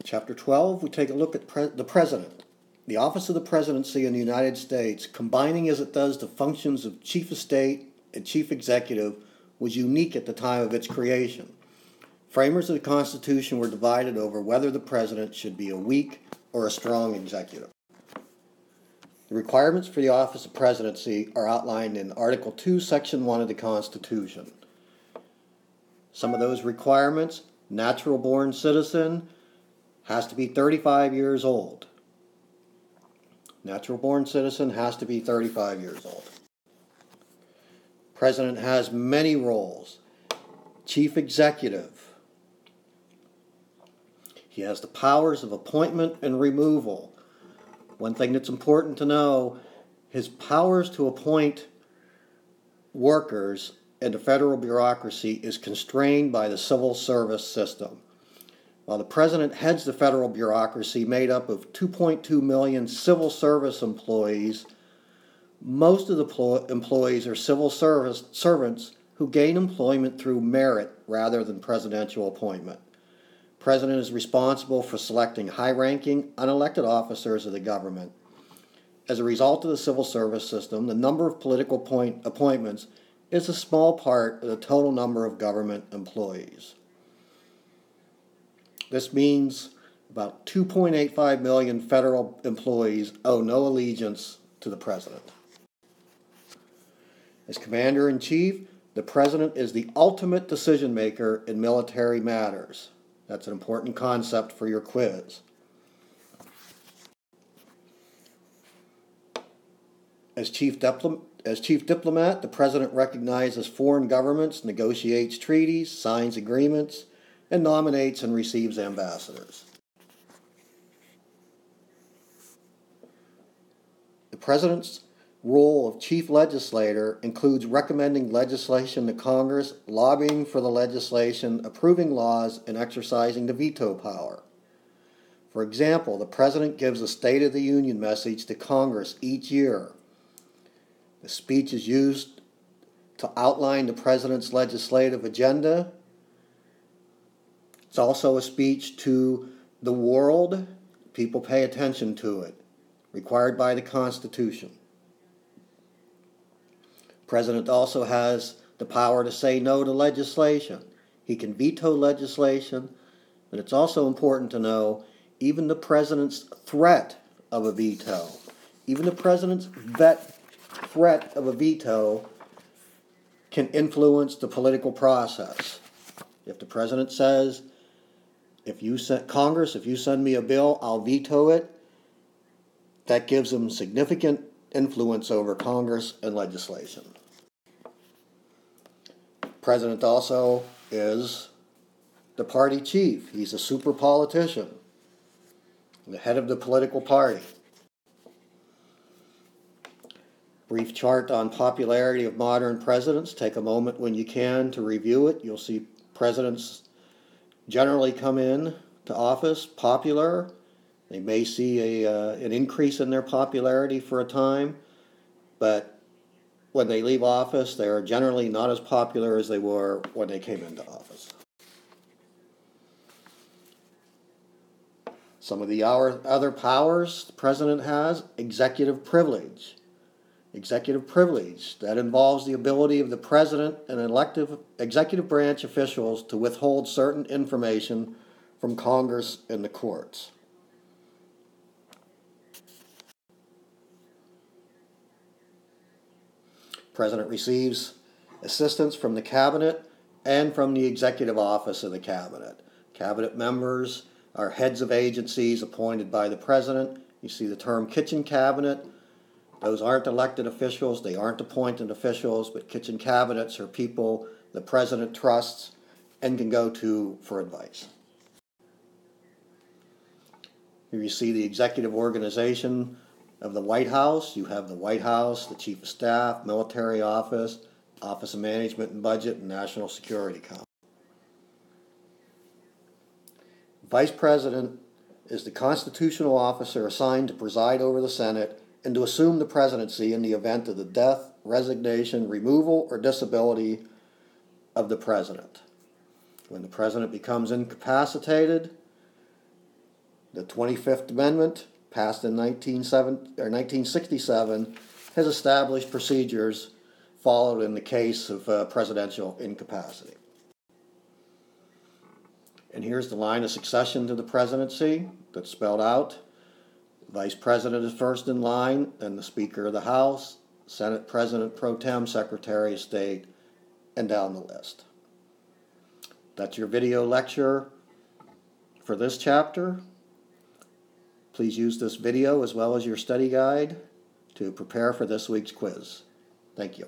Chapter 12, we take a look at the President. The office of the presidency in the United States, combining as it does the functions of chief of state and chief executive, was unique at the time of its creation. Framers of the Constitution were divided over whether the president should be a weak or a strong executive. The requirements for the office of presidency are outlined in Article 2, Section 1 of the Constitution. Some of those requirements: natural-born citizen, has to be 35 years old. Natural-born citizen has to be 35 years old. President has many roles. Chief executive. He has the powers of appointment and removal. One thing that's important to know, his powers to appoint workers in the federal bureaucracy is constrained by the civil service system. While the president heads the federal bureaucracy made up of 2.2 million civil service employees, most of the employees are civil service servants who gain employment through merit rather than presidential appointment. The president is responsible for selecting high-ranking, unelected officers of the government. As a result of the civil service system, the number of political appointments is a small part of the total number of government employees. This means about 2.85 million federal employees owe no allegiance to the president. As commander-in-chief, the president is the ultimate decision maker in military matters. That's an important concept for your quiz. As chief diplomat, the president recognizes foreign governments, negotiates treaties, signs agreements, and nominates and receives ambassadors. The president's role of chief legislator includes recommending legislation to Congress, lobbying for the legislation, approving laws, and exercising the veto power. For example, the president gives a State of the Union message to Congress each year. The speech is used to outline the president's legislative agenda. It's also a speech to the world. People pay attention to it, required by the Constitution. The president also has the power to say no to legislation. He can veto legislation, but it's also important to know even the president's threat of a veto, even the president's threat of a veto can influence the political process. If the president says, if you send me a bill, I'll veto it, that gives him significant influence over Congress and legislation. The president also is the party chief. He's a super politician, the head of the political party. Brief chart on popularity of modern presidents. Take a moment when you can to review it. You'll see presidents generally come in to office popular. They may see an increase in their popularity for a time, but when they leave office, they are generally not as popular as they were when they came into office. Some of the other powers the president has: executive privilege. Executive privilege, that involves the ability of the president and executive branch officials to withhold certain information from Congress and the courts. The president receives assistance from the cabinet and from the executive office of the cabinet. Cabinet members are heads of agencies appointed by the president. You see the term kitchen cabinet. Those aren't elected officials, they aren't appointed officials, but kitchen cabinets are people the president trusts and can go to for advice. Here you see the executive organization of the White House. You have the White House, the Chief of Staff, Military Office, Office of Management and Budget, and National Security Council. Vice President is the constitutional officer assigned to preside over the Senate and to assume the presidency in the event of the death, resignation, removal, or disability of the president. When the president becomes incapacitated, The 25th Amendment, passed in 1967, has established procedures followed in the case of presidential incapacity. And here's the line of succession to the presidency that's spelled out. Vice President is first in line, then the Speaker of the House, Senate President Pro Tem, Secretary of State, and down the list. That's your video lecture for this chapter. Please use this video as well as your study guide to prepare for this week's quiz. Thank you.